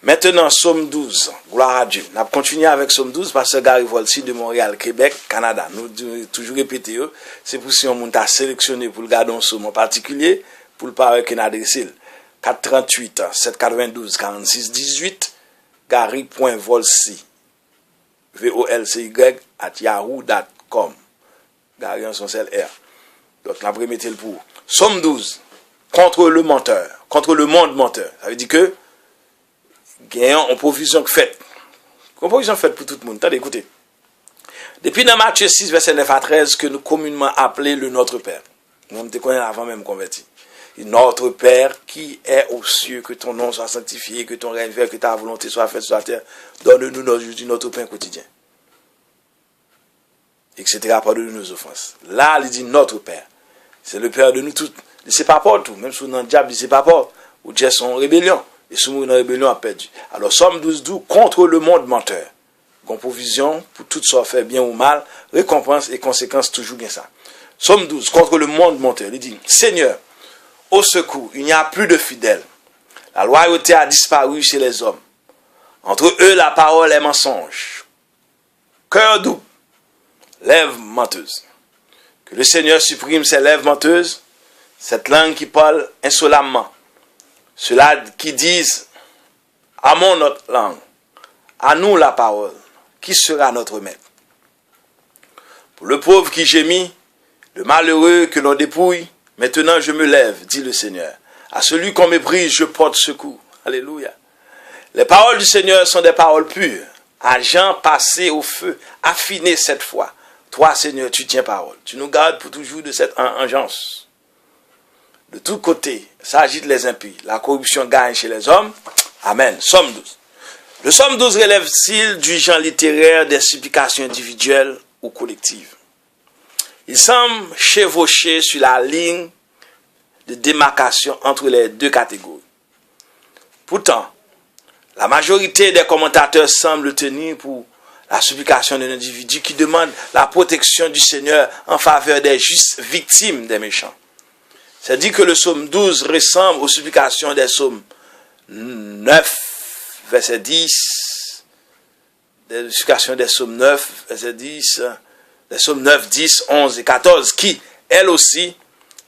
Maintenant, Somme 12, gloire à Dieu. On a continué avec Somme 12, Pasteur Gary Volsi de Montréal, Québec, Canada. Nous toujours répéter, c'est pour si on a sélectionné pour le garder un somme en particulier, pour le parler qu'on a adressé. 438 792 46 18, Gary.Volsi, VOLCY, @yahoo.com. Gary en son seul R. Donc, on a remetté le pour. Somme 12, contre le menteur, contre le monde menteur. Ça veut dire que, gagnant en provision faite. En provision faite pour tout le monde. Attendez, écoutez. Depuis dans Matthieu 6, verset 9 à 13, que nous communément appelons le Notre Père. Nous te connaissons avant même converti. Notre Père qui est aux cieux, que ton nom soit sanctifié, que ton règne vienne, que ta volonté soit faite sur la terre. Donne-nous aujourd'hui notre pain quotidien. Etc. Pardonne-nous nos offenses. Là, il dit notre Père. C'est le Père de nous tous. Il ne sait pas pour tout. Même si on est dans le diable, il ne sait pas pour. Ou Dieu sont en rébellion. Et si nous, dans la rébellion, a perdu. Alors, Somme 12, contre le monde menteur. Qu'on provision, pour tout soit fait bien ou mal, récompense et conséquences, toujours bien ça. Somme 12, contre le monde menteur. Il dit, Seigneur, au secours, il n'y a plus de fidèles. La loyauté a disparu chez les hommes. Entre eux, la parole est mensonge. Cœur doux, lèvres menteuses. Que le Seigneur supprime ces lèvres menteuses, cette langue qui parle insolemment. Ceux-là qui disent, amons notre langue, à nous la parole, qui sera notre maître? Pour le pauvre qui gémit, le malheureux que l'on dépouille, maintenant je me lève, dit le Seigneur. À celui qu'on méprise, je porte secours. Alléluia. Les paroles du Seigneur sont des paroles pures, argent passé au feu, affiné cette fois. Toi, Seigneur, tu tiens parole. Tu nous gardes pour toujours de cette engeance. De tous côtés, s'agite les impies. La corruption gagne chez les hommes. Amen. Somme 12. Le Somme 12 relève-t-il du genre littéraire des supplications individuelles ou collectives? Il semble chevaucher sur la ligne de démarcation entre les deux catégories. Pourtant, la majorité des commentateurs semblent tenir pour la supplication d'un individu qui demande la protection du Seigneur en faveur des justes victimes des méchants. C'est dit que le Somme 12 ressemble aux supplications des Psaumes 9, verset 10, des supplications des Psaumes 9, verset 10, des Psaumes 9, 10, 11 et 14, qui, elles aussi,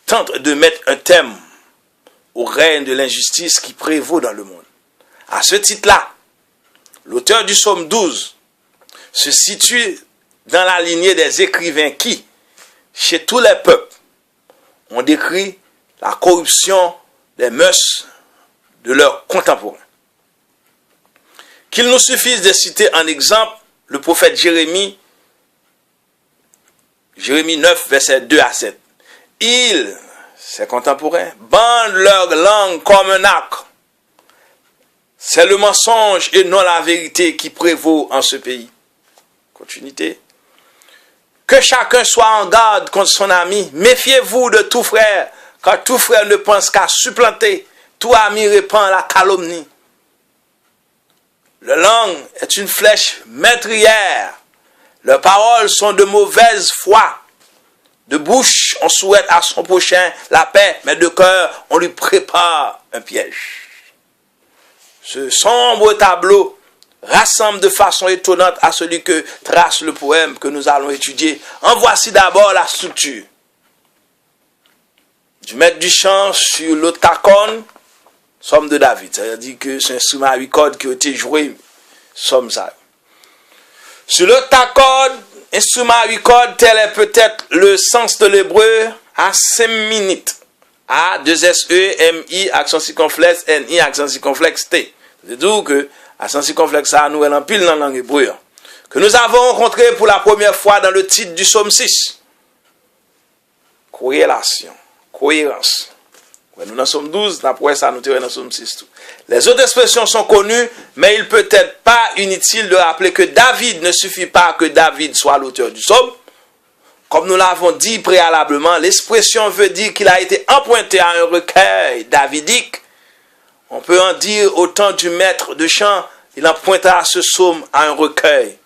tentent de mettre un thème au règne de l'injustice qui prévaut dans le monde. À ce titre-là, l'auteur du Psaume 12 se situe dans la lignée des écrivains qui, chez tous les peuples, ont décrit la corruption des mœurs de leurs contemporains. Qu'il nous suffise de citer en exemple le prophète Jérémie 9, verset 2 à 7. Ils, ses contemporains, bandent leur langue comme un arc. C'est le mensonge et non la vérité qui prévaut en ce pays. Continuité. Que chacun soit en garde contre son ami. Méfiez-vous de tout frère, car tout frère ne pense qu'à supplanter. Tout ami répand la calomnie. La langue est une flèche meurtrière. Leurs paroles sont de mauvaise foi. De bouche, on souhaite à son prochain la paix, mais de cœur, on lui prépare un piège. Ce sombre tableau rassemble de façon étonnante à celui que trace le poème que nous allons étudier. En voici d'abord la structure. Du maître du chant sur l'otakon, Somme de David. C'est-à-dire que c'est un instrument à 8 cordes qui a été joué, Somme ça. Sur l'otakon, instrument à 8 cordes, tel est peut-être le sens de l'hébreu à 5 minutes. A, 2 S, E, M, I, accent circonflexe, N, I, accent circonflexe, T. C'est-à-dire que accent circonflexe, ça nous est en pile dans la langue hébreu. Que nous avons rencontré pour la première fois dans le titre du Somme 6. Corrélation, cohérence. Nous dans Somme 12, après ça, nous sommes dans Somme 6. Les autres expressions sont connues, mais il peut être pas inutile de rappeler que David ne suffit pas que David soit l'auteur du Somme. Comme nous l'avons dit préalablement, l'expression veut dire qu'il a été emprunté à un recueil davidique. On peut en dire autant du maître de chant, il emprunta ce psaume à un recueil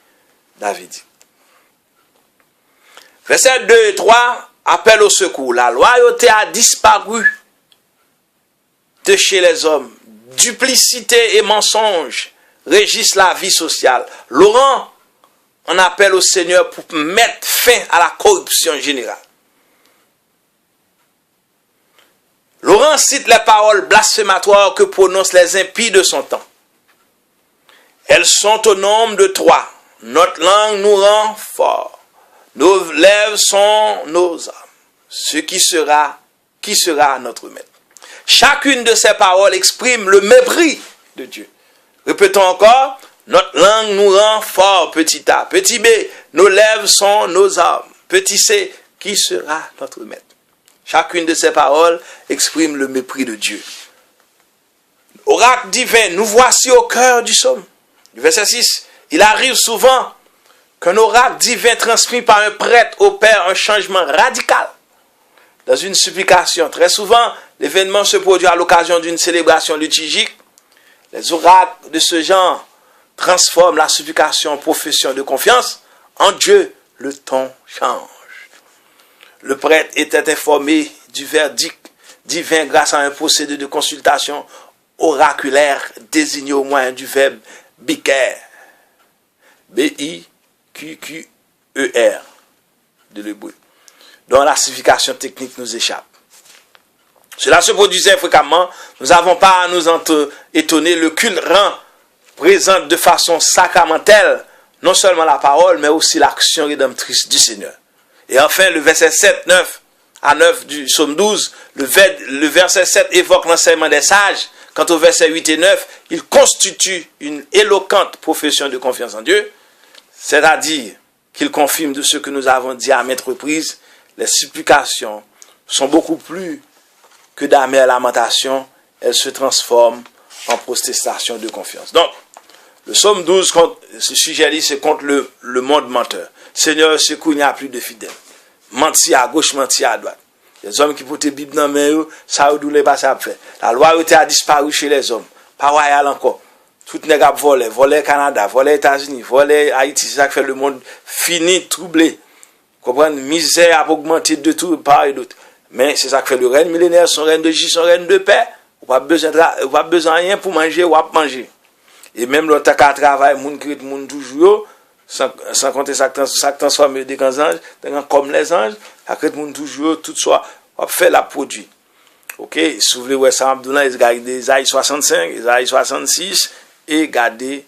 davidique. Versets 2 et 3, appel au secours. La loyauté a disparu de chez les hommes. duplicité et mensonge régissent la vie sociale. Laurent en appelle au Seigneur pour mettre fin à la corruption générale. Laurent cite les paroles blasphématoires que prononcent les impies de son temps. Elles sont au nombre de 3. Notre langue nous rend forts. Nos lèvres sont nos âmes. Qui sera notre maître? Chacune de ces paroles exprime le mépris de Dieu. Répétons encore. Notre langue nous rend forts, petit a. Petit b, nos lèvres sont nos âmes. Petit c, qui sera notre maître? Chacune de ces paroles exprime le mépris de Dieu. Oracle divin, nous voici au cœur du psaume. Verset 6. Il arrive souvent qu'un oracle divin transmis par un prêtre opère un changement radical dans une supplication. Très souvent, l'événement se produit à l'occasion d'une célébration liturgique. Les oracles de ce genre transforment la supplication en profession de confiance. En Dieu, le ton change. Le prêtre était informé du verdict divin grâce à un procédé de consultation oraculaire désigné au moyen du verbe biquer. B-I-Q-Q-E-R de l'hébreu, dont la signification technique nous échappe. Cela se produisait fréquemment. Nous n'avons pas à nous étonner. Le culte présente de façon sacramentelle non seulement la parole, mais aussi l'action rédemptrice du Seigneur. Et enfin, le verset 7, 9 à 9 du psaume 12, le verset 7 évoque l'enseignement des sages. Quant au verset 8 et 9, il constitue une éloquente profession de confiance en Dieu, c'est-à-dire qu'il confirme de ce que nous avons dit à maintes reprises. Les supplications sont beaucoup plus que d'amères lamentations, elles se transforment en protestation de confiance. Donc, le psaume 12, ce sujet-là, c'est contre le monde menteur. Seigneur, secours, il n'y a plus de fidèles. Menti à gauche, menti à droite. Les hommes qui portent la Bible dans les mains, ça ne doit pas ça faire. La loyauté a disparu chez les hommes. Pas royal encore. Tout n'est qu'à voler. Voler Canada, voler États-Unis, voler Haïti. C'est ça qui fait le monde fini, troublé. Comprendre, misère a augmenté de tout, part et d'autre. Mais c'est ça qui fait le règne millénaire, son règne de justice, son règne de paix. On n'a pas besoin de rien pour manger ou à manger. Et même l'autre qui travaille, moun qui est moun toujours, sans compter ça transforme des grands anges, comme les anges, ça crée moun toujours, tout soit, on fait la produit. Ok, si vous voulez voir ça, Abdoulaye, il regarde Isaïe 65, Isaïe 66, et regardez,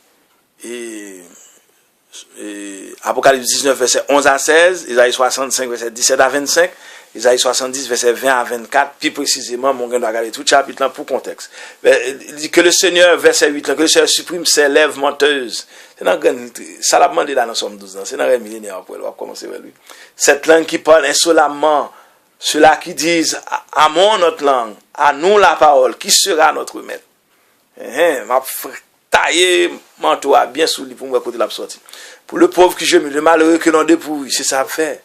Apocalypse 19, verset 11 à 16, Isaïe 65, verset 17 à 25, Isaïe 70, verset 20 à 24, plus précisément, mon gars doit regarder tout chapitre là pour contexte. Il dit que le Seigneur, verset 8, là, que le Seigneur supprime ses lèvres menteuses. C'est dans ça l'a demandé là dans Somme 12 ans. C'est dans le millénaire après, on va commencer vers lui. Cette langue qui parle insolemment, ceux-là qui disent, à mon notre langue, à nous la parole, qui sera notre maître? M'a taillé manteau bien sous lui pour me côté la sortie. Pour le pauvre qui gemit, le malheureux que l'on dépouille, c'est ça fait.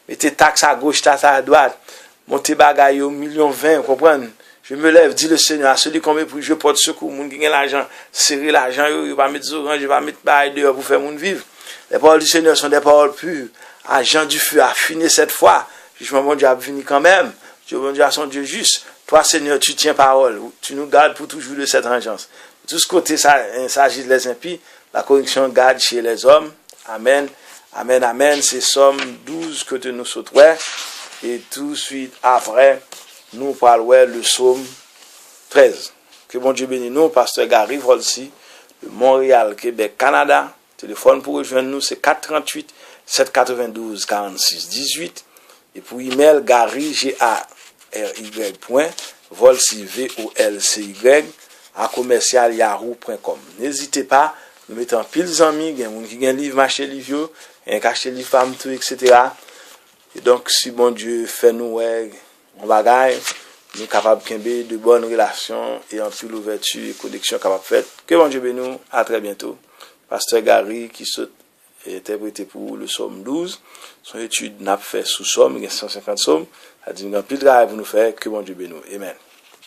Mettez taxe à gauche, taxe à droite, montez bagaille au 1,20 million, vous comprenez? Je me lève, dit le Seigneur, à celui qu'on m'éprouve, je porte secours, moun qui gagne l'argent, serrer l'argent, il va mettre des oranges, il va mettre bail dehors pour faire moun vivre. Les paroles du Seigneur sont des paroles pures. Agent du feu, affiné cette fois. Jugement mon Dieu a fini quand même. Dieu mon Dieu a son Dieu juste. Toi, Seigneur, tu tiens parole. Tu nous gardes pour toujours de cette vengeance. De tout ce côté, ça s'agit des impies. La correction garde chez les hommes. Amen. Amen, amen. C'est Somme 12 que nous sautons. Et tout de suite après, nous parlons le Psaume 13. Que bon Dieu bénisse nous, Pasteur Gary Volsi, de Montréal, Québec, Canada. Téléphone pour rejoindre nous, c'est 438 792 46 18. Et pour email, Gary, G-A-R-Y, Volsi, V-O-L-C-Y, à commercial-yahoo.com. N'hésitez pas, nous mettons pile d'amis, il y a des gens qui ont un livre, marché livre, un cachet livre, femme, tout, etc. Et donc, si bon Dieu fait nous, on bagaille, nous sommes capables de bonnes relations et en plus l'ouverture et connexion capable de faire. Que bon Dieu bénisse nous, à très bientôt. Pasteur Gary qui est interprété pour le Psaume 12. Son étude n'a pas fait sous Somme, il y a 150 Psaumes. Il a dit, il y a plus de travail pour nous faire. Que bon Dieu bénisse nous. Amen.